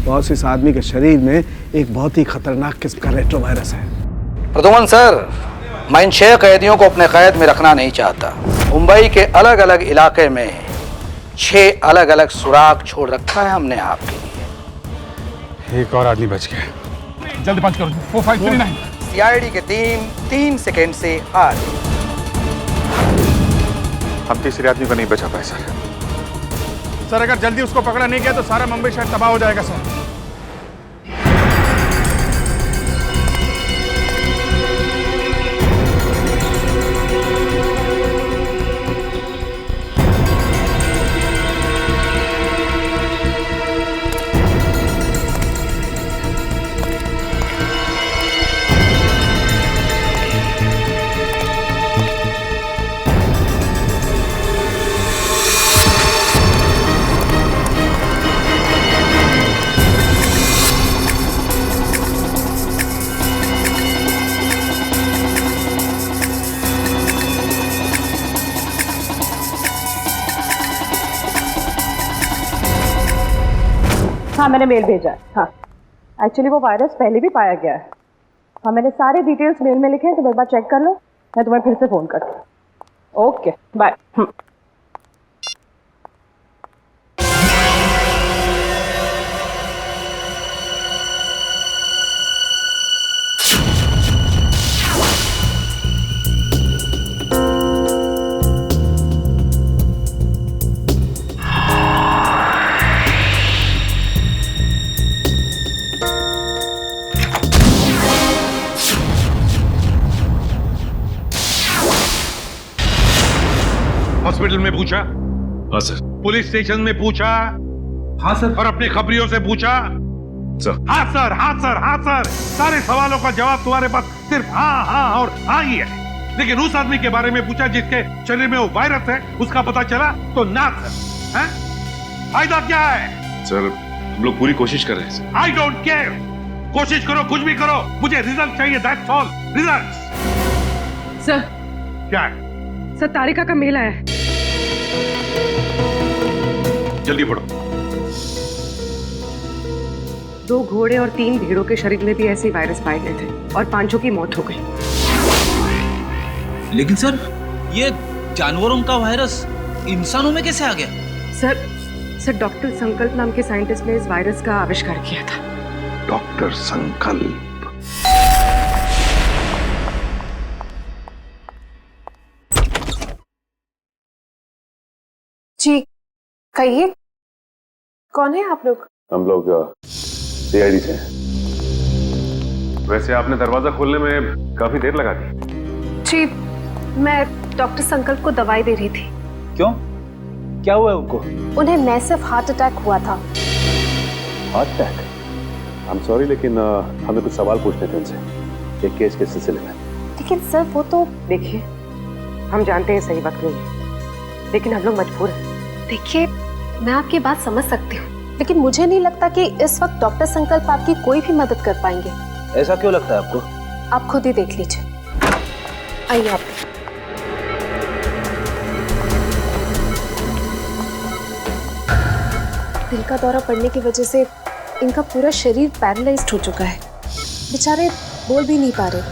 Boss, इस आदमी के शरीर में एक बहुत ही खतरनाक किस्म का रेट्रोवायरस है। प्रद्युमन सर, मैं इन 6 कैदियों को अपने कैद में रखना नहीं चाहता। मुंबई के अलग अलग इलाके में 6 अलग अलग सुराग छोड़ रखा है हमने आपके लिए। एक और आदमी बच गया। जल्दी पंच करो। 4539। सीआईडी की टीम 3 सेकेंड से हार। हम तीसरे आदमी को नहीं बचा पाए सर, अगर जल्दी उसको पकड़ा नहीं गया तो सारा मुंबई शहर तबाह हो जाएगा सर। हाँ, मैंने मेल भेजा है। हाँ, एक्चुअली वो वायरस पहले भी पाया गया है। हाँ, मैंने सारे डिटेल्स मेल में लिखे हैं, तो एक बार चेक कर लो। मैं तुम्हें फिर से फ़ोन करती हूँ। Okay, bye. हॉस्पिटल में पूछा? हाँ सर। पुलिस स्टेशन में पूछा? हाँ सर। और अपने खबरियों से पूछा? सर। हाँ सर, हाँ सर, हाँ सर। सारे सवालों का जवाब तुम्हारे पास सिर्फ हाँ हाँ और हाँ ही है। लेकिन उस आदमी के बारे में पूछा जिसके शरीर में वो वायरस है, उसका पता चला तो ना सर। हैं? फायदा क्या है? सर, हम लोग पूरी कोशिश कर रहे हैं सर। I don't care. कोशिश करो, कुछ भी करो, मुझे रिजल्ट चाहिए, दैट्स ऑल। रिजल्ट। सर। क्या है? सर, तारिका का मेल आया है। जल्दी पढ़ो। 2 घोड़े और 3 भेड़ों के शरीर में भी ऐसे वायरस पाए गए थे और 5 की मौत हो गई। लेकिन सर, ये जानवरों का वायरस इंसानों में कैसे आ गया? सर, डॉक्टर संकल्प नाम के साइंटिस्ट ने इस वायरस का आविष्कार किया था। डॉक्टर संकल्प? जी कहिए, कौन है आप लोग? हम लोग सीआईडी से हैं। वैसे आपने दरवाजा खोलने में काफी देर लगा दी। जी, मैं डॉक्टर संकल्प को दवाई दे रही थी। क्यों? क्या हुआ है उनको? उन्हें मैसिव हार्ट अटैक हुआ था। Heart attack? I am sorry, लेकिन हमें कुछ सवाल पूछने थे उनसे एक केस के सिलसिले में। लेकिन सर, वो तो देखिए, हम जानते हैं सही वक्त नहीं है, लेकिन हम लोग मजबूर हैं। देखिए, मैं आपकी बात समझ सकती हूँ, लेकिन मुझे नहीं लगता कि इस वक्त डॉक्टर संकल्प आपकी कोई भी मदद कर पाएंगे। ऐसा क्यों लगता है आपको? आप खुद ही देख लीजिए। आइए आप। दिल का दौरा पड़ने की वजह से इनका पूरा शरीर पैरालाइज्ड हो चुका है। बेचारे बोल भी नहीं पा रहे।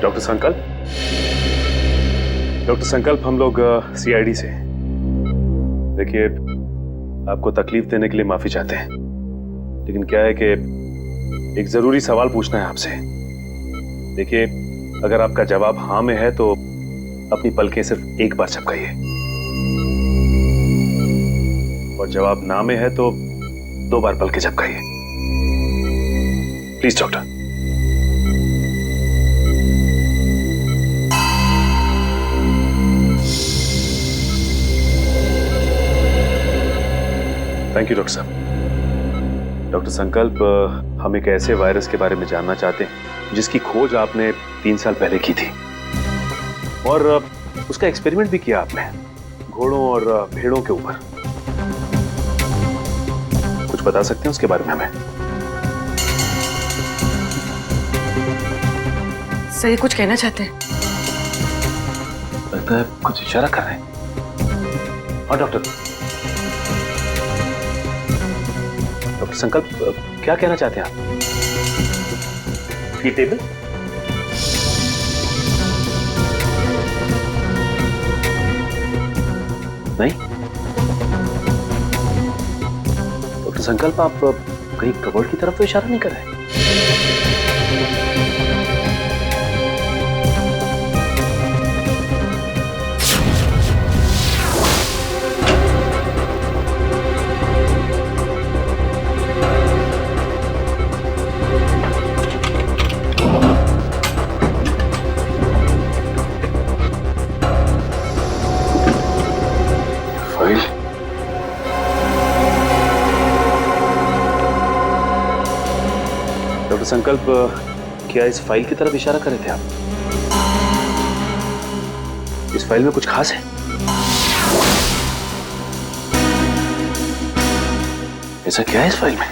डॉक्टर संकल्प, हम लोग सीआईडी से। देखिए, आपको तकलीफ देने के लिए माफी चाहते हैं, लेकिन क्या है कि एक जरूरी सवाल पूछना है आपसे। देखिए, अगर आपका जवाब हाँ में है तो अपनी पलकें सिर्फ एक बार झपकाइए, और जवाब ना में है तो 2 बार पलकें झपकाइए। Please doctor. Thank you doctor साहब। डॉक्टर संकल्प, हम एक ऐसे वायरस के बारे में जानना चाहते हैं जिसकी खोज आपने 3 साल पहले की थी, और उसका एक्सपेरिमेंट भी किया आपने घोड़ों और भेड़ों के ऊपर। कुछ बता सकते हैं उसके बारे में हमें? सही कुछ कहना चाहते हैं? लगता है कुछ इशारा कर रहे हैं। हाँ डॉक्टर। डॉक्टर संकल्प, क्या कहना चाहते हैं आप? ये टेबल? नहीं डॉक्टर संकल्प, आप कहीं कबर्ड की तरफ तो इशारा नहीं कर रहे? डॉक्टर संकल्प, क्या इस फाइल की तरफ इशारा कर रहे थे आप? इस फाइल में कुछ खास है? ऐसा क्या है इस फाइल में?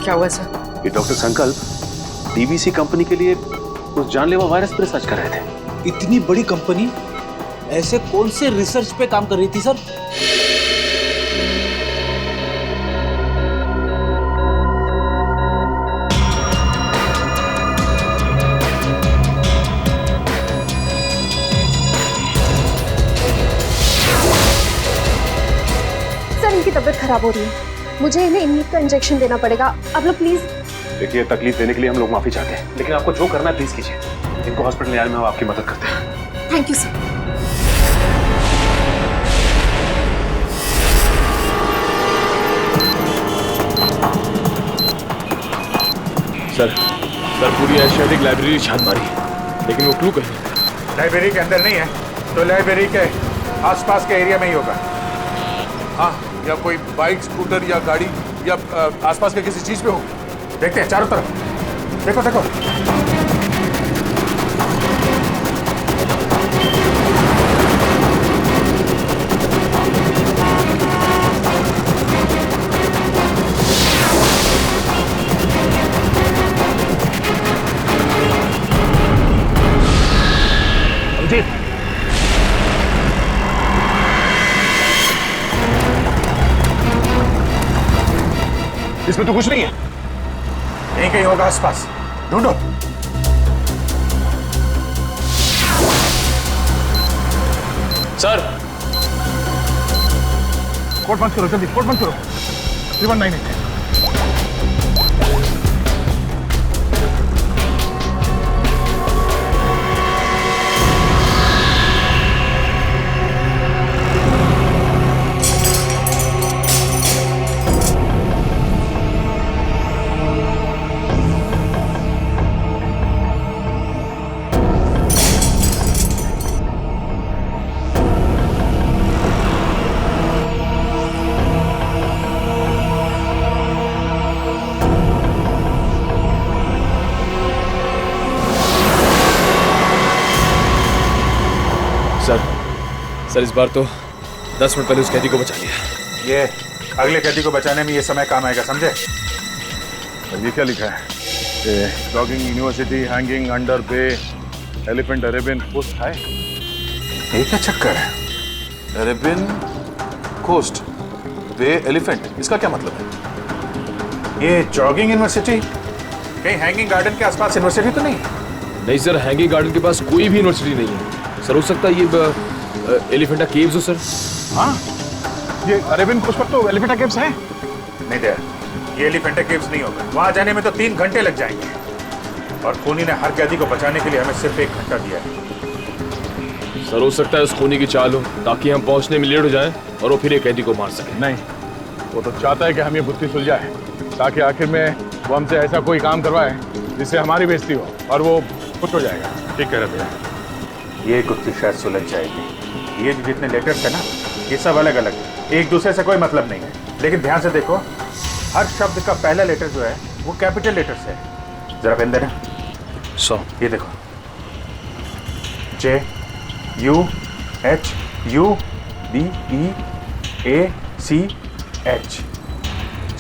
क्या हुआ सर? ये डॉक्टर संकल्प डीवीसी कंपनी के लिए उस जानलेवा वायरस पर रिसर्च कर रहे थे। इतनी बड़ी कंपनी ऐसे कौन से रिसर्च पे काम कर रही थी सर? सर इनकी तबीयत खराब हो रही है, मुझे इन्हें इन्हीं का इंजेक्शन देना पड़ेगा। आप लोग प्लीज। देखिए, तकलीफ देने के लिए हम लोग माफी चाहते हैं, लेकिन आपको जो करना है प्लीज कीजिए। इनको हॉस्पिटल ले आने में हम आपकी मदद करते हैं। Thank you sir. सर पूरी एशियाटिक लाइब्रेरी छान मारी, लेकिन वो क्लू कहीं नहीं। लाइब्रेरी के अंदर नहीं है तो लाइब्रेरी के आसपास के एरिया में ही होगा। हाँ, या कोई बाइक, स्कूटर या गाड़ी या आसपास के किसी चीज पे होगी। देखते हैं चारों तरफ, देखो देखो। इसमें तो कुछ नहीं है। यहीं कहीं होगा आसपास, ढूंढो। सर कोर्ट बंद करो, जल्दी कोर्ट बंद करो। 3198। सर इस बार तो 10 मिनट पहले उस कैदी को बचा लिया। ये अगले कैदी को बचाने में ये समय काम आएगा, समझे? ये क्या लिखा है? Jogging university hanging under bay elephant Arabian coast है। ये क्या चक्कर है? अरेबियन कोस्ट बे एलिफेंट, इसका क्या मतलब है? ये जॉगिंग यूनिवर्सिटी कहीं हैंगिंग गार्डन के आसपास यूनिवर्सिटी तो नहीं? नहीं सर, हैंगिंग गार्डन के पास कोई भी यूनिवर्सिटी नहीं है सर। हो सकता है ये एलिफेंटा केव्स हो सर। हाँ, ये अरेबियन कोस्ट पर तो एलिफेंटा केव्स है। नहीं दे, ये एलिफेंटा केव्स नहीं होगा। वहां जाने में तो 3 घंटे लग जाएंगे, और खूनी ने हर कैदी को बचाने के लिए हमें सिर्फ 1 घंटा दिया है। सर हो सकता है उस खूनी की चाल हो ताकि हम पहुंचने में लेट हो जाएं और वो फिर एक कैदी को मार सके। नहीं, वो तो चाहता है कि हम ये बुद्धि सुलझाए ताकि आखिर में वो हमसे ऐसा कोई काम करवाए जिससे हमारी बेइज्जती हो और वो खुश हो जाएगा। ठीक कह रहे थे। ये गुत्थी शायद सुलझ जाएगी। ये जो जितने लेटर्स है ना, ये सब अलग अलग, एक दूसरे से कोई मतलब नहीं है। लेकिन ध्यान से देखो, हर शब्द का पहला लेटर जो है वो कैपिटल लेटर से है। जरा पेन देना। ये देखो, JUHUBEACH,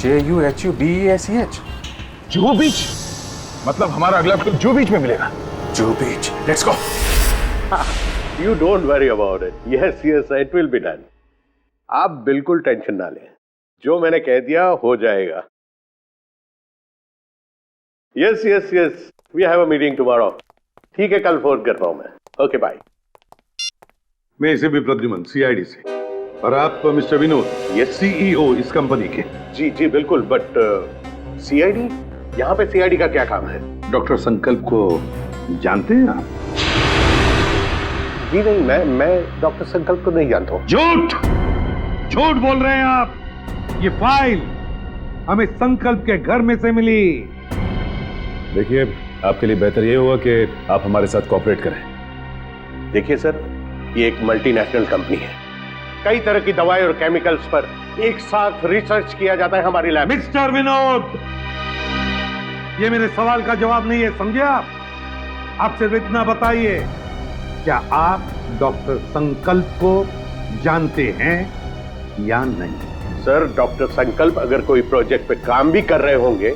JUHUBEACH। जुहू बीच? मतलब हमारा अगला बिल्कुल जू बीच में मिलेगा। Juhu beach, let's go. You don't worry about it. Yes, yes, it will be done. आप बिल्कुल टेंशन ना लें, जो मैंने कह दिया हो जाएगा। Yes, yes, yes. We have a meeting tomorrow. ठीक है, कल फोन करता हूं मैं। Okay bye. मैं इसे भी प्रद्युमन सीआईडी से, और आप मिस्टर विनोद, ये सीईओ इस कंपनी के। जी जी बिल्कुल, बट सीआईडी, यहाँ पे सीआईडी का क्या काम है? डॉक्टर संकल्प को जानते हैं आप? जी नहीं, मैं डॉक्टर संकल्प को नहीं जानता हूँ। झूठ बोल रहे हैं आप। ये फाइल हमें संकल्प के घर में से मिली। देखिए, आपके लिए बेहतर ये होगा कि आप हमारे साथ कोऑपरेट करें। देखिए सर, ये एक मल्टीनेशनल कंपनी है, कई तरह की दवाई और केमिकल्स पर एक साथ रिसर्च किया जाता है हमारी लैब। मिस्टर विनोद, ये मेरे सवाल का जवाब नहीं है, समझे आप? आप सिर्फ इतना बताइए, क्या आप डॉक्टर संकल्प को जानते हैं या नहीं? सर, डॉक्टर संकल्प अगर कोई प्रोजेक्ट पे काम भी कर रहे होंगे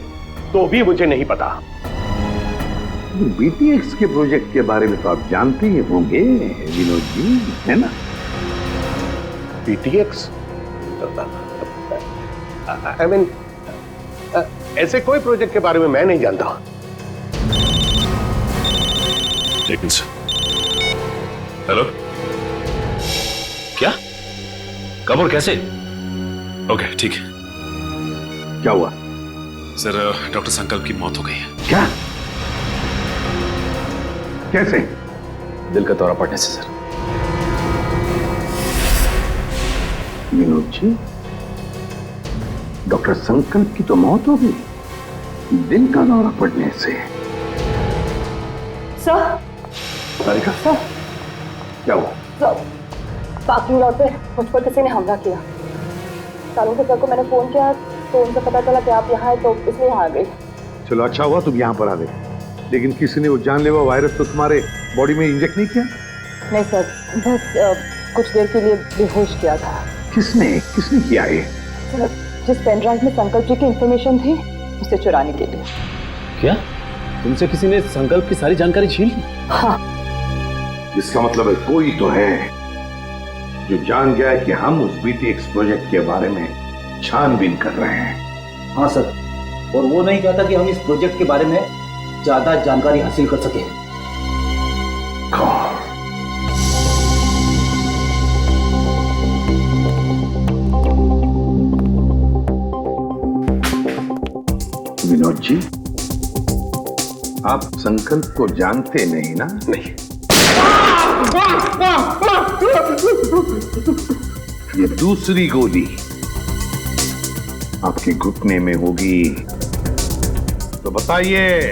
तो भी मुझे नहीं पता। बीटीएक्स के प्रोजेक्ट के बारे में तो आप जानते ही होंगे विनोद जी, है ना? बीटीएक्स? आई मीन, ऐसे कोई प्रोजेक्ट के बारे में मैं नहीं जानता। हेलो, क्या? कब और कैसे? ओके, ठीक है। क्या हुआ? सर, डॉक्टर संकल्प की मौत हो गई है। क्या? कैसे? दिल का दौरा पड़ने से सर। विनोद जी, डॉक्टर संकल्प की तो मौत हो गई, दिल का दौरा पड़ने से? सर, सर, क्या हुआ? पार्किंग लॉट पे मुझ पर किसी ने हमला किया। सालों के सर को मैंने फोन किया तो उनसे पता चला कि आप यहाँ हैं, तो इसलिए यहाँ आ गई। चलो, अच्छा हुआ तुम यहाँ पर आ गए, लेकिन किसी ने वो जानलेवा वायरस तो तुम्हारे बॉडी में इंजेक्ट नहीं किया? नहीं सर, बस कुछ देर के लिए बेहोश किया था। किसने किया ये? सर, जिस पेन ड्राइव में संकल्प जी की इंफॉर्मेशन थी, उसे चुराने के लिए। क्या? तुमसे किसी ने संकल्प की सारी जानकारी छीन ली? हाँ। इसका मतलब है कोई तो है जो जान गया है कि हम उस बीटीएक्स प्रोजेक्ट के बारे में छानबीन कर रहे हैं। हाँ सर, और वो नहीं चाहता कि हम इस प्रोजेक्ट के बारे में ज्यादा जानकारी हासिल कर सकें। विनोद जी, आप संकल्प को जानते नहीं ना? नहीं। ये दूसरी गोली आपके घुटने में होगी। तो बताइए,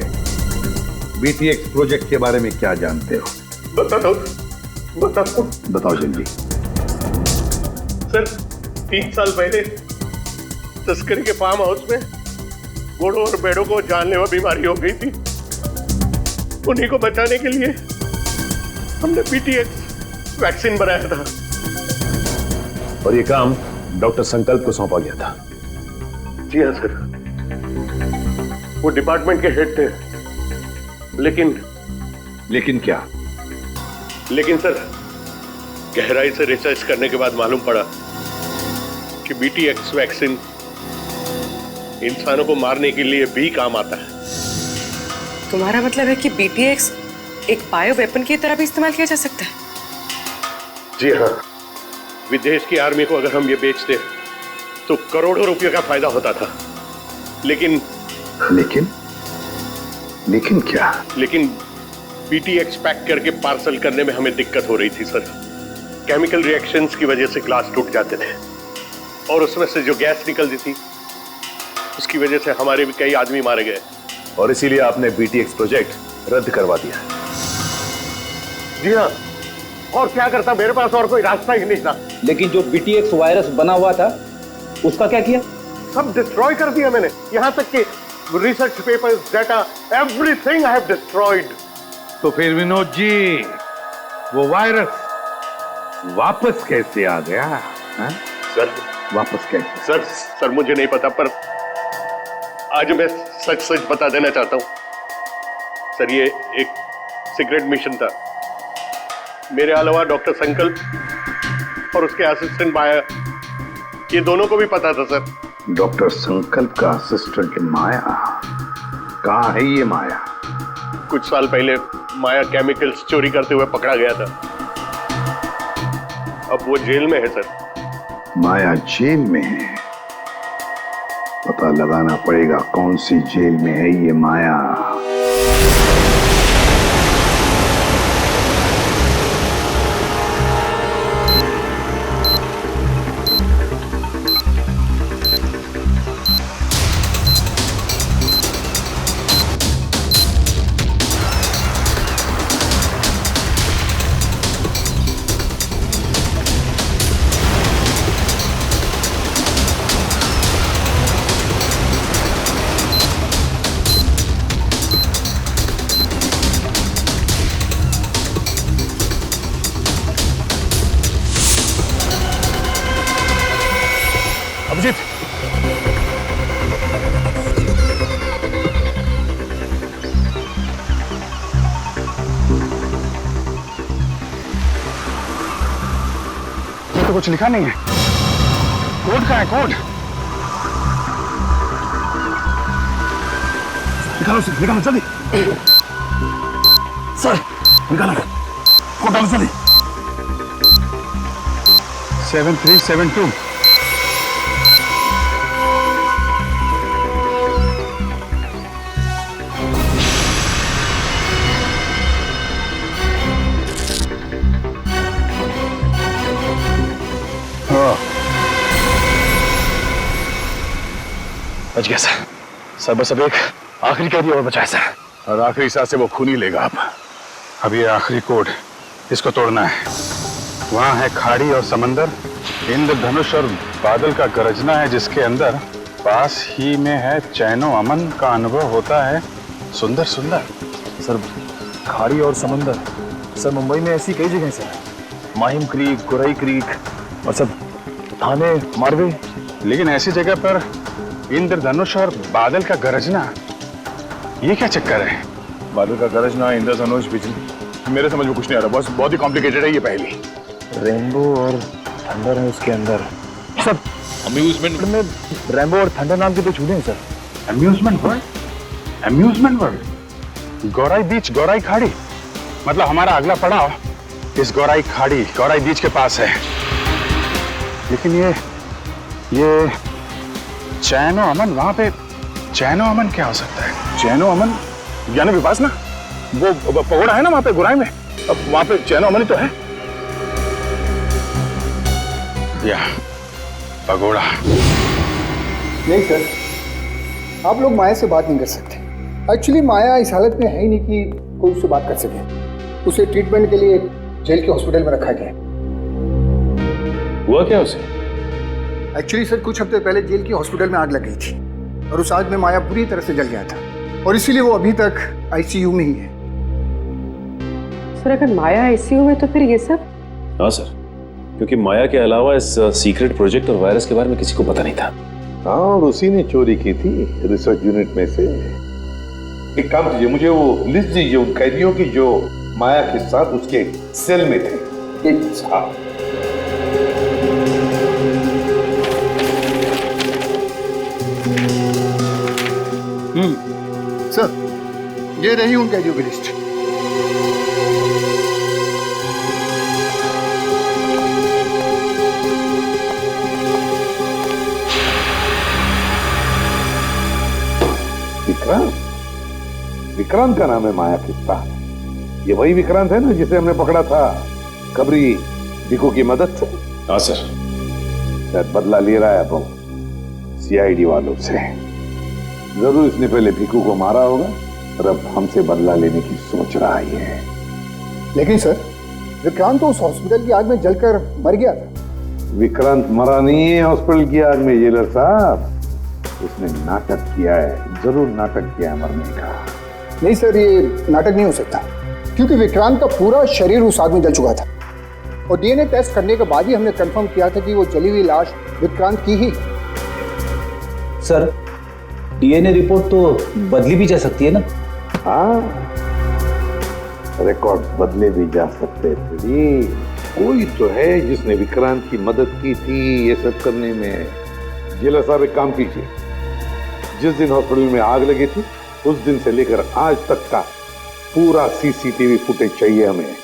बीटीएक्स प्रोजेक्ट के बारे में क्या जानते हो? बताओ जल्दी। सर, 3 साल पहले तस्करी के फार्म हाउस में घोड़ों और भेड़ों को जानलेवा बीमारी हो गई थी। उन्हीं को बचाने के लिए हमने बीटीएक्स वैक्सीन बनाया था। और ये काम डॉक्टर संकल्प को सौंपा गया था। जी हाँ सर, वो डिपार्टमेंट के हेड थे। लेकिन क्या? लेकिन सर, गहराई से रिसर्च करने के बाद मालूम पड़ा कि बीटीएक्स वैक्सीन इंसानों को मारने के लिए भी काम आता है। तुम्हारा मतलब है कि बीटीएक्स एक बायो वेपन की तरह भी इस्तेमाल किया जा सकता है? जी हाँ, विदेश की आर्मी को अगर हम ये बेचते तो करोड़ों रुपयों का फायदा होता था। लेकिन क्या? लेकिन बीटीएक्स पैक करके पार्सल करने में हमें दिक्कत हो रही थी सर। केमिकल रिएक्शंस की वजह से ग्लास टूट जाते थे और उसमें से जो गैस निकलती थी उसकी वजह से हमारे भी कई आदमी मारे गए। और इसीलिए आपने बीटीएक्स प्रोजेक्ट रद्द करवा दिया। जी हाँ, और क्या करता, मेरे पास और कोई रास्ता ही नहीं था। लेकिन जो बीटीएक्स वायरस बना हुआ था, उसका क्या किया? सब डिस्ट्रॉय कर दिया मैंने, यहां तक कि research papers, data, everything I have destroyed. तो फिर विनोद जी, वो वायरस वापस कैसे आ गया? हा? सर, वापस कैसे? सर मुझे नहीं पता, पर आज मैं सच बता देना चाहता हूं सर ये एक सीक्रेट मिशन था। मेरे अलावा डॉक्टर संकल्प और उसके असिस्टेंट माया, ये दोनों को भी पता था सर। डॉक्टर संकल्प का असिस्टेंट माया? कहाँ है ये माया? कुछ साल पहले माया केमिकल्स चोरी करते हुए पकड़ा गया था। अब वो जेल में है सर। माया जेल में है? पता लगाना पड़ेगा कौन सी जेल में है ये माया। अभिजीत, ये तो कुछ लिखा नहीं है। कोड कहाँ है? कोड निकालो सर, निकालो जल्दी। सर निकालो, कोड डालो जल्दी। 7372। बच गया सर। बस अब एक आखिरी कैदी और बचा है सर। और आखिरी सांस से वो खून ही लेगा। अब ये आखिरी कोड, इसको तोड़ना है। वहां है खाड़ी और समंदर, इंद्रधनुष और बादल का गरजना है जिसके अंदर पास ही में है चैनो अमन का अनुभव होता है सुंदर सुंदर। सर खाड़ी और समंदर, सर मुंबई में ऐसी कई जगह sir, Mahim creek, Gorai creek और सब थाने, मारवे। लेकिन ऐसी जगह पर इंद्रधनुष और बादल का गरजना, ये क्या चक्कर है? बादल का गरजना, इंद्रधनुष, बिजली, मेरे समझ में कुछ नहीं आ रहा। बहुत ही कॉम्प्लिकेटेड है ये पहेली। रेनबो और थंडर है उसके अंदर। सर अम्यूजमेंट में रेनबो और थंडर नाम के दो झूले हैं sir. Amusement world? Amusement world? Gorai beach, Gorai खाड़ी, मतलब हमारा अगला पड़ाव इस गौराई खाड़ी, गौराई बीच के पास है। लेकिन ये चैनो अमन, वहां पे चैनो अमन क्या हो सकता है? चैनो अमन यानी विपासना, वो पगोड़ा है ना वहां पे गुराई में, अब वहां पे चैनो अमन ही तो है। या पगोड़ा। नहीं सर, आप लोग माया से बात नहीं कर सकते। एक्चुअली माया इस हालत में है ही नहीं कि कोई उससे बात कर सके। उसे ट्रीटमेंट के लिए जेल के हॉस्पिटल में रखा गया। हुआ क्या उसे? एक्चुअली सर कुछ हफ्ते पहले जेल के हॉस्पिटल में आग लग गई थी और उस आग में माया पूरी तरह से जल गया था और इसीलिए वो अभी तक आईसीयू में ही है। सर अगर माया आईसीयू में तो फिर ये सब? हाँ सर, क्योंकि माया के अलावा इस सीक्रेट प्रोजेक्ट और वायरस के बारे में किसी को पता नहीं था। हाँ, और उसी ने चोरी की थी रिसर्च यूनिट में से। एक काम कीजिए, मुझे वो लिस्ट दीजिए उन कैदियों की जो माया के साथ उसके सेल में थे। हाँ। सर ये रही उन कैदियों की लिस्ट। विक्रांत का नाम है माया के साथ। ये वही विक्रांत है ना जिसे हमने पकड़ा था कबरी भिकू की मदद से? हाँ सर। शायद बदला ले रहा है अब सीआईडी वालों से। जरूर इसने पहले भिकू को मारा होगा और अब हमसे बदला लेने की सोच रहा है। लेकिन सर विक्रांत तो उस हॉस्पिटल की आग में जलकर मर गया था। विक्रांत मरा नहीं है हॉस्पिटल की आग में जेलर साहब, उसने नाटक किया है, जरूर नाटक किया है मरने का। नहीं सर, ये नाटक नहीं हो सकता क्योंकि विक्रांत का पूरा शरीर उस आग में जल चुका था और डीएनए टेस्ट करने के बाद ही हमने कंफर्म किया था कि वो जली हुई लाश विक्रांत की ही। सर डीएनए रिपोर्ट तो बदली भी जा सकती है ना? हाँ, रिकॉर्ड बदले भी जा सकते थे। कोई तो है जिसने विक्रांत की मदद की थी ये सब करने में। जेलर साहब एक काम कीजिए, जिस दिन हॉस्पिटल में आग लगी थी उस दिन से लेकर आज तक का पूरा सीसीटीवी फुटेज चाहिए हमें।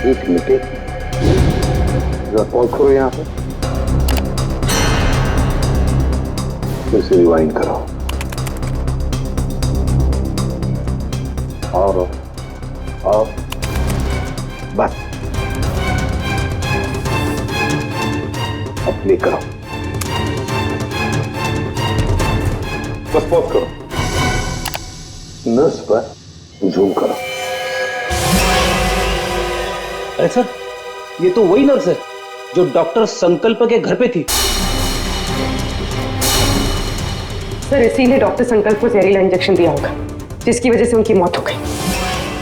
एक मिनट जरा पॉज करो यहाँ पे, फिर से रिवाइंड करो और बस अब प्ले करो, बस पॉज करो, नर्स पर जूम करो। अरे सर, ये तो वही नर्स है जो डॉक्टर संकल्प के घर पे थी। सर इसीलिए डॉक्टर संकल्प को जहरीला इंजेक्शन दिया होगा जिसकी वजह से उनकी मौत हो गई।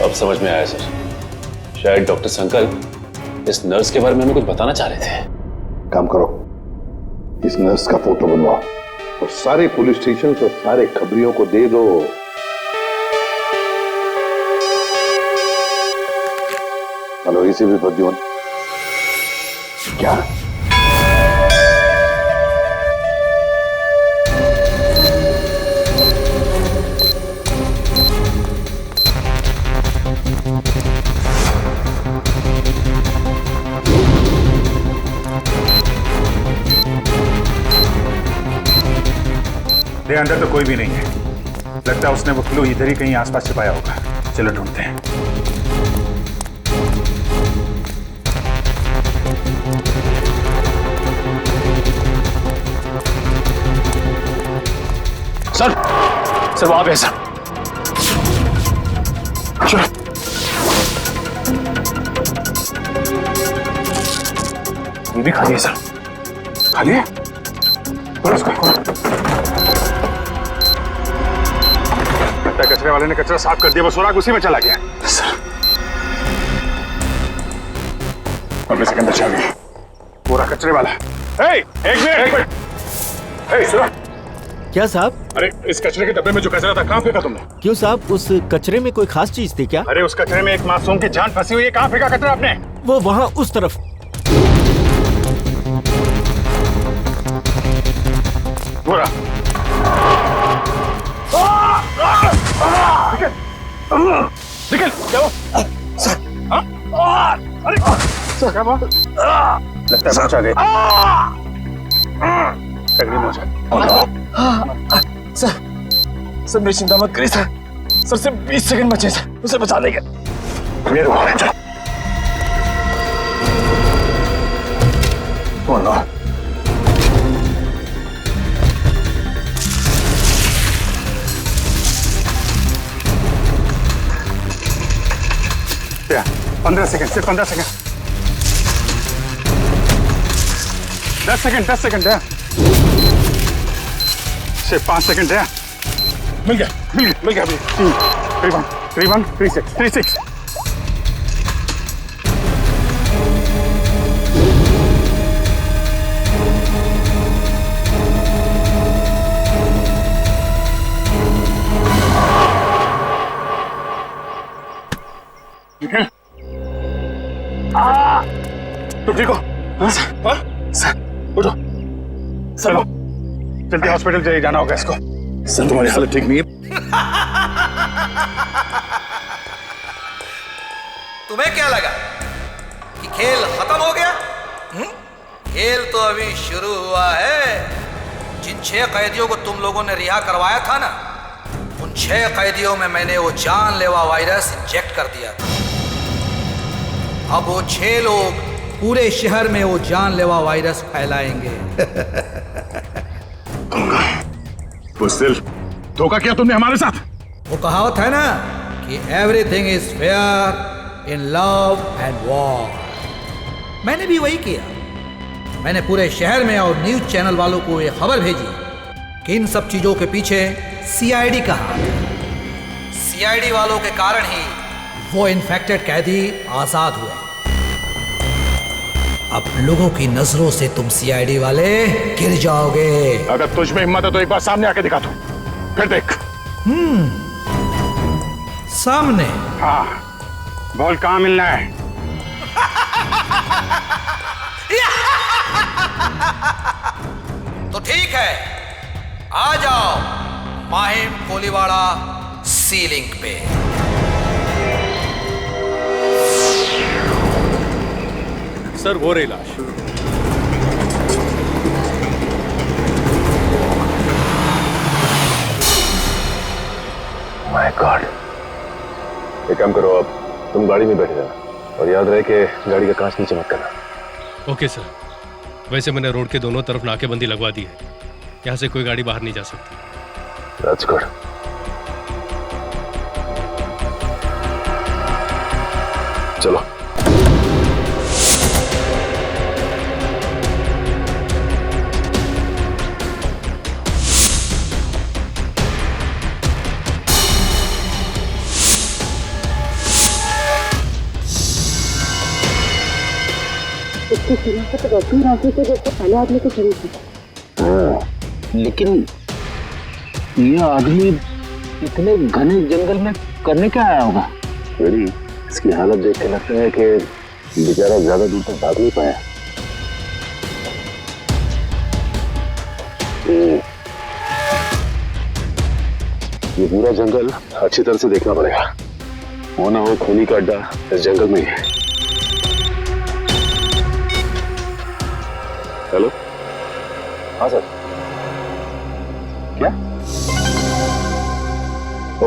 अब समझ में आया सर, शायद डॉक्टर संकल्प इस नर्स के बारे में हमें कुछ बताना चाह रहे थे। काम करो, इस नर्स का फोटो बनवाओ और सारे पुलिस स्टेशन और सारे खबरियों को दे दो। हेलो, इसी भी प्रद्युमन, क्या दे अंदर तो कोई भी नहीं है, लगता है उसने वो क्लू इधर ही कहीं आसपास छिपाया होगा। चलो ढूंढते हैं। सर वहां पे है सर। चलो ये भी खाली है सर। खाली है? कचरे वाले ने कचरा साफ कर दिया, वो सुराग उसी में चला गया। सर अब इसके अंदर चल गई पूरा कचरे वाला। एक मिनट। सुनो। क्या साहब? अरे इस कचरे के डब्बे में जो कचरा था कहाँ फेंका तुमने? क्यों साहब, उस कचरे में कोई खास चीज थी क्या? अरे उस कचरे में एक मासूम की जान फंसी हुई है, कहाँ फेंका कचरा आपने? वो वहाँ उस तरफ। पूरा निकल क्या वो? सर अरे सर क्या वो? लगता है पहुंचा गए। तगड़ी मौज। सर मेरी चिंता मत करिए सर सिर्फ 20 सेकंड बचे सर, उसे बचा लेंगे। क्या 15 सेकंड, सिर्फ 15 सेकंड। 10 सेकंड है, सिर्फ 5 सेकंड है। मिल गया अभी। 36 तुम ठीक हो? सर उठो, चलो जल्दी हॉस्पिटल जाना होगा इसको। सर तुम्हारी हालत ठीक नहीं है। तुम्हें क्या लगा कि खेल खत्म हो गया? खेल तो अभी शुरू हुआ है। जिन 6 कैदियों को तुम लोगों ने रिहा करवाया था ना, उन 6 कैदियों में मैंने वो जानलेवा वायरस इंजेक्ट कर दिया था। अब वो 6 लोग पूरे शहर में वो जानलेवा वायरस फैलाएंगे। बुज़दिल, धोखा किया तुमने हमारे साथ। वो कहावत है ना कि everything is fair in love and war. मैंने भी वही किया। मैंने पूरे शहर में और न्यूज चैनल वालों को ये खबर भेजी कि इन सब चीजों के पीछे सीआईडी का हाथ है। सीआईडी वालों के कारण ही वो इन्फेक्टेड कैदी आजाद हुए। अब लोगों की नजरों से तुम सीआईडी वाले गिर जाओगे। अगर तुझ में हिम्मत है तो एक बार सामने आके दिखा दो, फिर देख। सामने? हाँ, बोल कहाँ मिलना है? तो ठीक है, आ जाओ माहिम कोलीवाड़ा सी लिंक पे। सर वो रही लाश। My God. एक काम करो, अब तुम गाड़ी में बैठे रहना और याद रहे कि गाड़ी का कांच नीचे मत करना। Okay sir. वैसे मैंने रोड के दोनों तरफ नाकेबंदी लगवा दी है, यहाँ से कोई गाड़ी बाहर नहीं जा सकती। That's good. चलो। इसकी शनाख्त तो वैसी राशि से जैसे पहले आदमी की शरीर थी। लेकिन ये आदमी इतने घने जंगल में करने क्या आया होगा? मेरी इसकी हालत देख के लगता है कि बेचारा ज्यादा दूर तक भाग नहीं पाया। ये पूरा जंगल अच्छी तरह से देखना पड़ेगा, वो ना हो खूनी का अड्डा इस जंगल में ही है। हेलो। हाँ सर। क्या?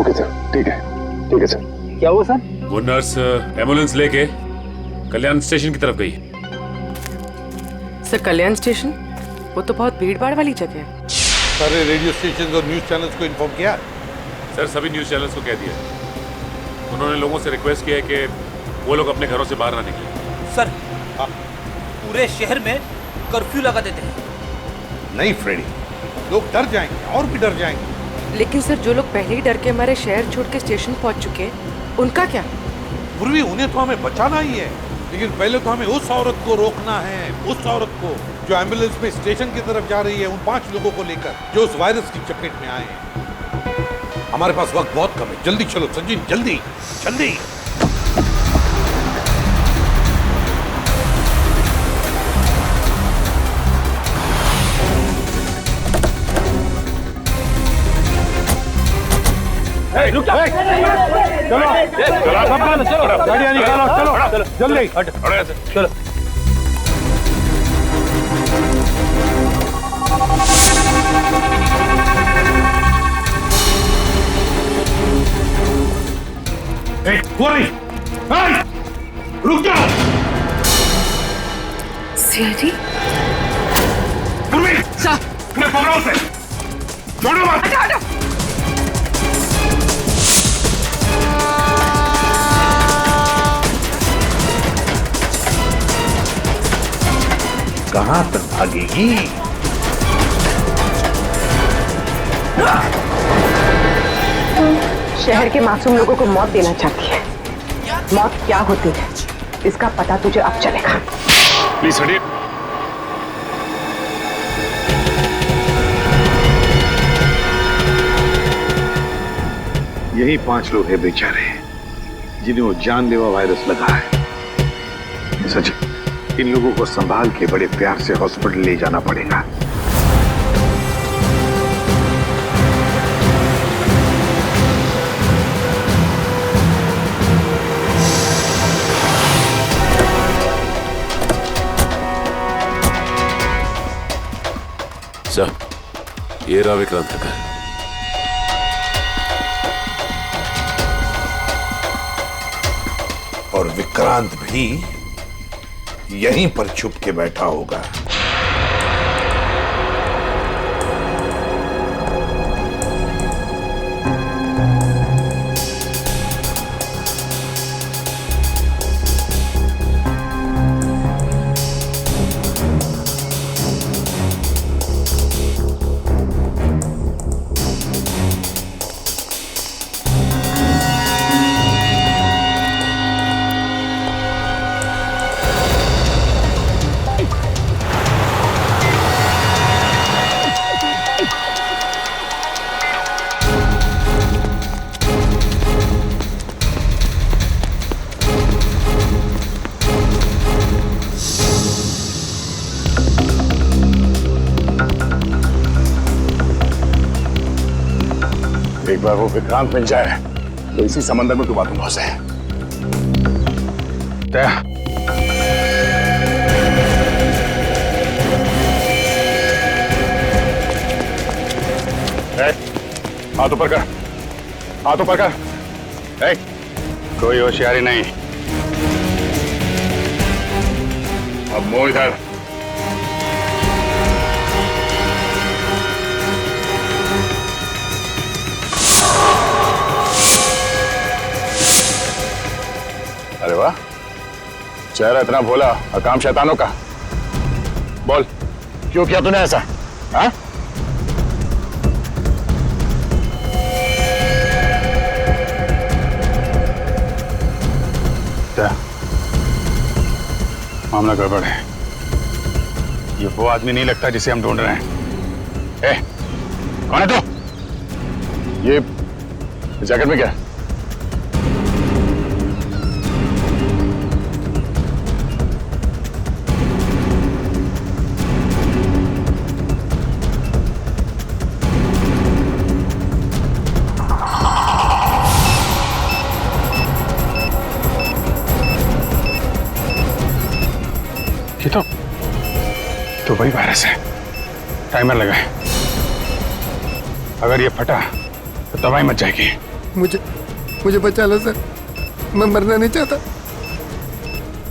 ओके सर, ठीक है सर। क्या हुआ सर? वो नर्स एम्बुलेंस लेके कल्याण स्टेशन की तरफ गई। सर कल्याण स्टेशन? वो तो बहुत भीड़ भाड़ वाली जगह है। सारे रेडियो स्टेशन और न्यूज चैनल्स को इन्फॉर्म किया? सर सभी न्यूज चैनल्स को कह दिया। उन्होंने लोगों से रिक्वेस्ट किया है कि वो लोग अपने घरों से बाहर ना निकलें। सर पूरे शहर में कर्फ्यू लगा देते हैं। नहीं फ्रेडी, लोग डर जाएंगे और भी डर जाएंगे। लेकिन सर जो लोग पहले ही डर के हमारे शहर छोड़ के स्टेशन पहुंच चुके हैं, उनका क्या? पूर्वी उन्हें तो हमें बचाना ही है, लेकिन पहले तो हमें उस औरत को रोकना है, उस औरत को जो एम्बुलेंस में स्टेशन की तरफ जा रही है, उन 5 लोगों को लेकर जो उस वायरस की चपेट में आए हैं। हमारे पास वक्त बहुत कम है, जल्दी चलो संजीन, जल्दी जल्दी। रुक जाओ। चलो गाड़ियाँ निकालो, चलो जल्दी। चलो। रुक जाओ। सीआईडी? पूर्वी, मैं पकड़ो से, छोड़ो मत। हटो। कहां तक भागेगी? शहर के मासूम लोगों को मौत देना चाहती है। मौत क्या होती है इसका पता तुझे अब चलेगा। प्लीज हटिए। यही 5 लोग हैं बेचारे जिन्हें वो जानलेवा वायरस लगा है। सच, इन लोगों को संभाल के बड़े प्यार से हॉस्पिटल ले जाना पड़ेगा। सर, ये रहा विक्रांत का घर। और विक्रांत भी यहीं पर छुप के बैठा होगा। एक बार वो विक्रांत मिल जाए तो इसी समंदर में डुबा दूंगा उसे। हाथ ऊपर कर, हाथ ऊपर कर। कोई होशियारी नहीं। अब मुंह इधर। अरे वाह, चेहरा इतना भोला और काम शैतानों का। बोल, क्यों किया तूने ऐसा? हाँ? मामला गड़बड़ है। ये वो आदमी नहीं लगता जिसे हम ढूंढ रहे हैं। कौन है तू? ये जैकेट में क्या है? ये तो वही वायरस है। टाइमर लगा है। अगर ये फटा तो तबाही मच जाएगी। मुझे बचा लो सर, मैं मरना नहीं चाहता।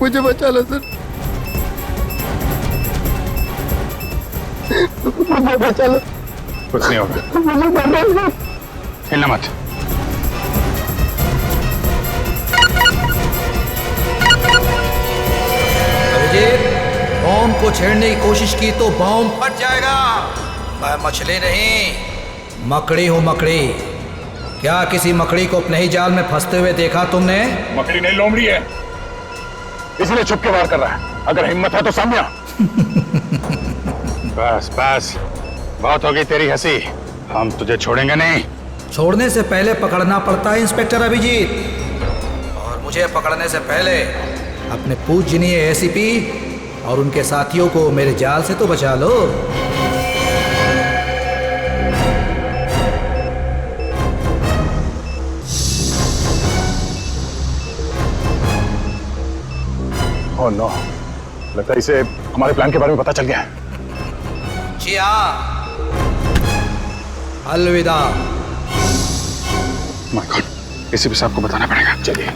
मुझे बचा लो सर, मुझे बचा लो। कुछ नहीं होगा, हिलना मत। बॉम्ब को छेड़ने की कोशिश की तो बॉम्ब फट जाएगा। मैं मछली नहीं, मकड़ी हूँ मकड़ी। क्या किसी मकड़ी को अपने ही जाल में फंसते हुए देखा तुमने? मकड़ी नहीं, लोमड़ी है, इसलिए छुप के वार कर रहा है। अगर हिम्मत है तो सामने आ। बस बस, बहुत होगी तेरी हंसी। हम तुझे छोड़ेंगे नहीं। छोड़ने से पहले पकड़ना पड़ता है इंस्पेक्टर अभिजीत, और मुझे पकड़ने से पहले अपने पूजनीय एसीपी और उनके साथियों को मेरे जाल से तो बचा लो। ओह नो, लगता है इसे हमारे प्लान के बारे में पता चल गया है। जी हाँ, अलविदा। माय गॉड, एसीपी साहब को बताना पड़ेगा। चलिए।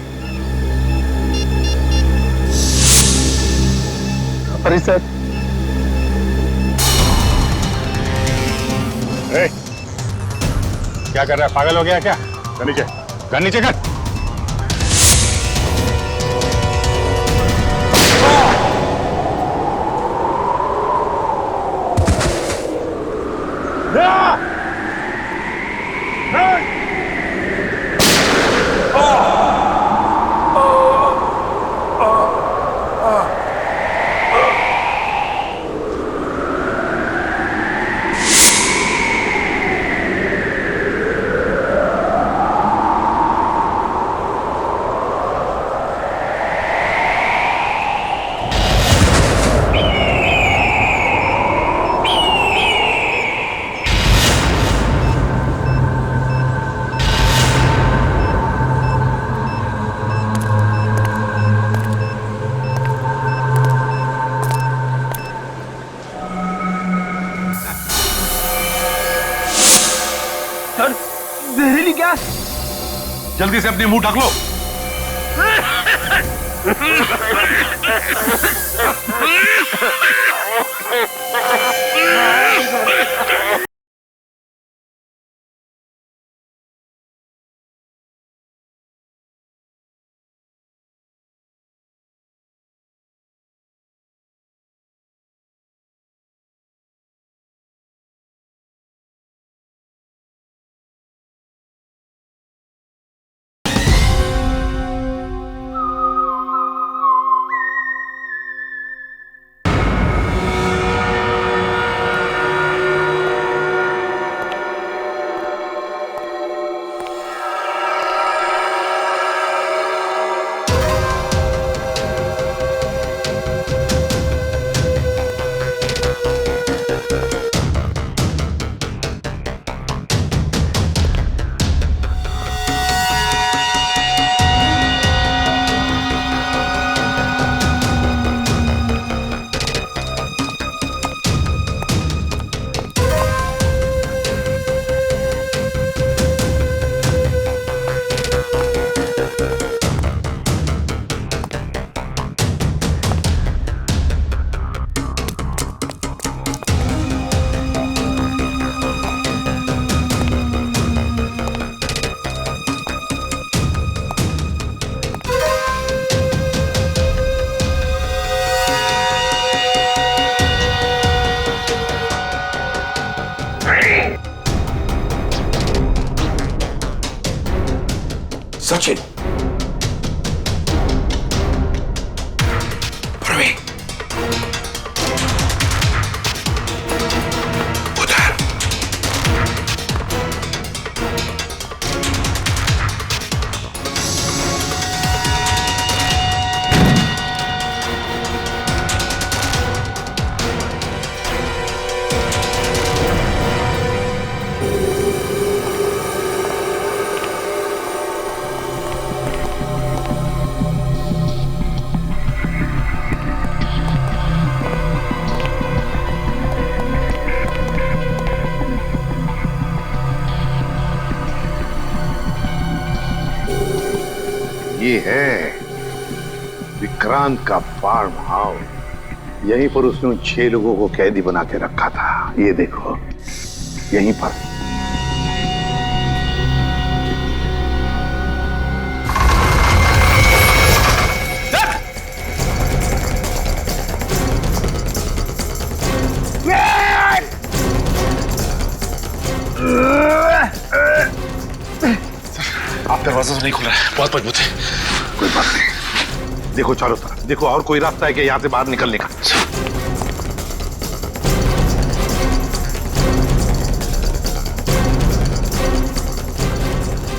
अरे सर, क्या कर रहा है? पागल हो गया क्या? गन नीचे, गन नीचे कर। जहरीली गैस, जल्दी से अपनी मुंह ढक लो। सचिन, प्रवीण, उधर। ये है विक्रांत का फार्म हाउस। यहीं पर उसने उन 6 लोगों को कैदी बना के रखा था। ये देखो, यहीं पर। आप दरवाजा तो नहीं खुल रहा है, बहुत मजबूत है। कोई बात नहीं, देखो चारों तरफ देखो, और कोई रास्ता है कि यहां से बाहर निकलने का?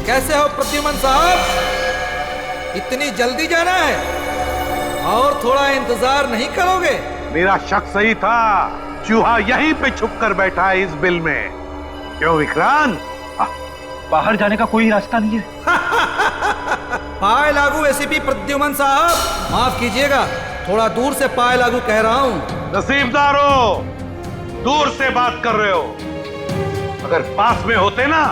कैसे हो प्रद्युमन साहब? इतनी जल्दी जाना है और थोड़ा इंतजार नहीं करोगे? मेरा शक सही था, चूहा यहीं पे छुप कर बैठा है इस बिल में। क्यों विक्रांत? बाहर जाने का कोई रास्ता नहीं है। पाए लागू एसीपी प्रद्युमन साहब, माफ कीजिएगा, थोड़ा दूर से पाए लागू कह रहा हूँ। नसीबदार हो, दूर से बात कर रहे हो। अगर पास में होते ना,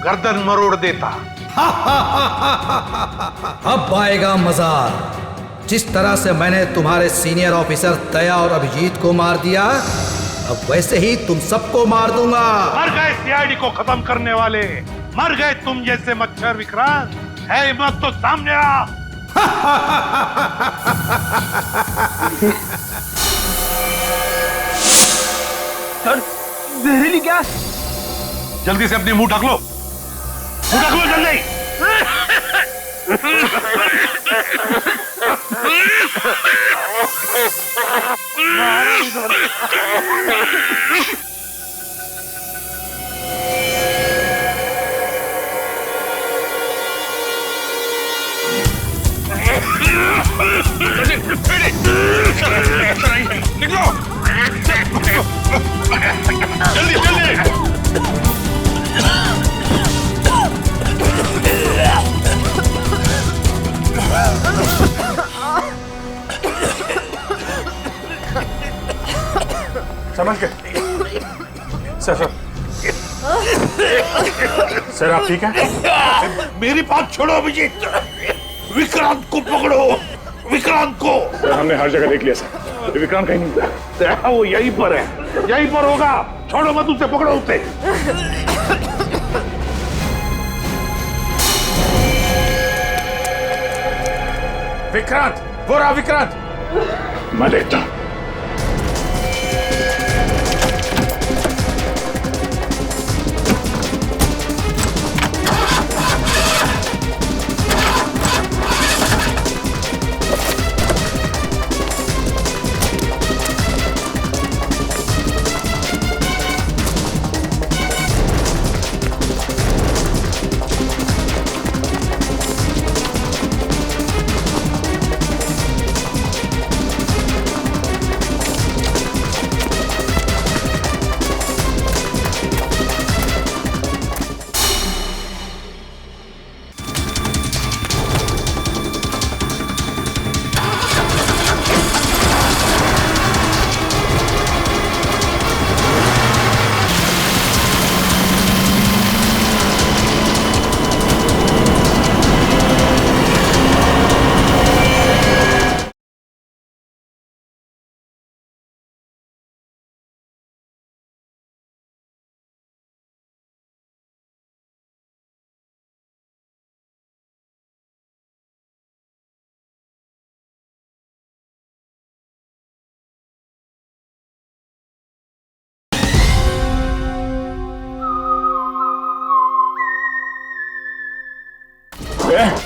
गर्दन मरोड़ देता। अब आएगा मजा। जिस तरह से मैंने तुम्हारे सीनियर ऑफिसर दया और अभिजीत को मार दिया, अब वैसे ही तुम सबको मार दूंगा। मर गए सीआईडी को खत्म करने वाले, मर गए तुम जैसे मच्छर। विक्रांत है हिम्मत तो सामने आ। सर, जहरीली गैस। जल्दी से अपनी मुंह ढक लो, मुंह ढक लो जल्दी। निकलो जल्दी जल्दी। समझ गए? सर सर आप ठीक हैं? मेरी बात छोड़ो अभिजीत, विक्रांत को पकड़ो, विक्रांत को। सर हमने हर जगह देख लिया सर, विक्रांत कहीं नहीं था। वो यहीं पर है, यहीं पर होगा। छोड़ो मत उसे, पकड़ो उसे। विक्रांत, वो रहा विक्रांत। मैं देखता हूं। निकल।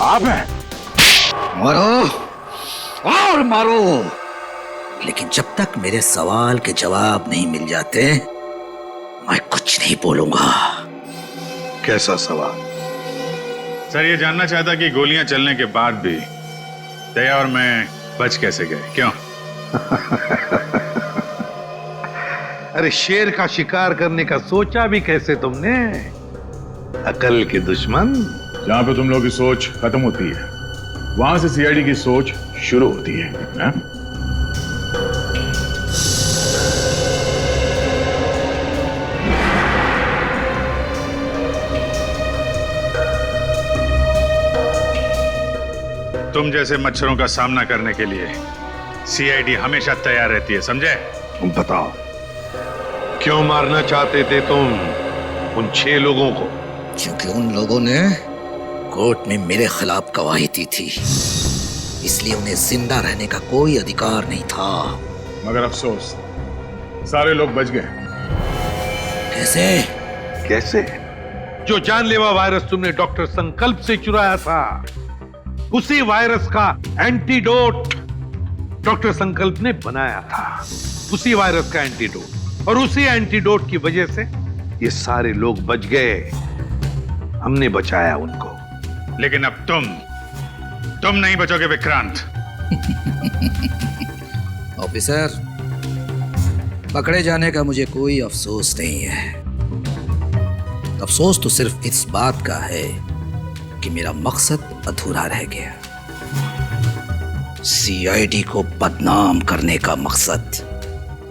आप हैं? मारो और मारो, लेकिन जब तक मेरे सवाल के जवाब नहीं मिल जाते मैं कुछ नहीं बोलूंगा। कैसा सवाल? सर ये जानना चाहता कि गोलियां चलने के बाद भी दया और मैं बच कैसे गए, क्यों? अरे शेर का शिकार करने का सोचा भी कैसे तुमने? अकल के दुश्मन। जहां पे तुम लोगों की सोच खत्म होती है वहां से सीआईडी की सोच शुरू होती है, ना? तुम जैसे मच्छरों का सामना करने के लिए सीआईडी हमेशा तैयार रहती है, समझे? बताओ, क्यों मारना चाहते थे तुम उन 6 लोगों को? क्योंकि उन लोगों ने कोर्ट में मेरे खिलाफ गवाही दी थी, इसलिए उन्हें जिंदा रहने का कोई अधिकार नहीं था। मगर अफसोस सारे लोग बच गए। कैसे? कैसे? जो जानलेवा वायरस तुमने डॉक्टर संकल्प से चुराया था, उसी वायरस का एंटीडोट डॉक्टर संकल्प ने बनाया था। उसी वायरस का एंटीडोट, और उसी एंटीडोट की वजह से ये सारे लोग बच गए। हमने बचाया उनको। लेकिन अब तुम नहीं बचोगे विक्रांत। ऑफिसर, पकड़े जाने का मुझे कोई अफसोस नहीं है। अफसोस तो सिर्फ इस बात का है कि मेरा मकसद अधूरा रह गया। सीआईडी को बदनाम करने का मकसद,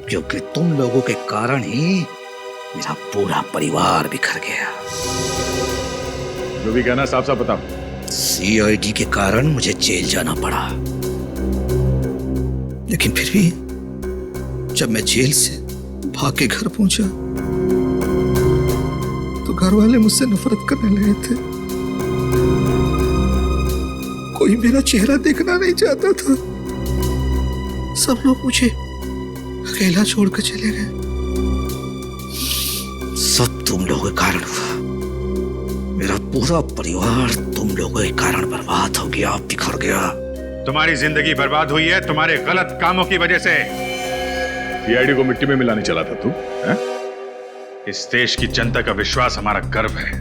क्योंकि तुम लोगों के कारण ही मेरा पूरा परिवार बिखर गया। जो भी कहना साफ साफ बताओ। सीआईडी के कारण मुझे जेल जाना पड़ा, लेकिन फिर भी जब मैं जेल से भाग के घर पहुंचा तो घर वाले मुझसे नफरत करने लगे थे। कोई मेरा चेहरा देखना नहीं चाहता था। सब लोग मुझे अकेला छोड़कर चले गए। सब तुम लोगों के कारण हुआ। मेरा पूरा परिवार तुम लोगों के कारण बर्बाद हो गया, बिखर गया। तुम्हारी जिंदगी बर्बाद हुई है तुम्हारे गलत कामों की वजह से। सीआईडी को मिट्टी में मिलाने चला था तू, है? इस देश की जनता का विश्वास हमारा गर्व है,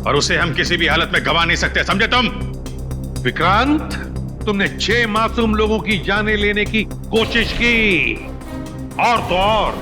और उसे हम किसी भी हालत में गवा नहीं सकते, समझे तुम? विक्रांत, तुमने 6 मासूम लोगों की जानें लेने की कोशिश की, और तो और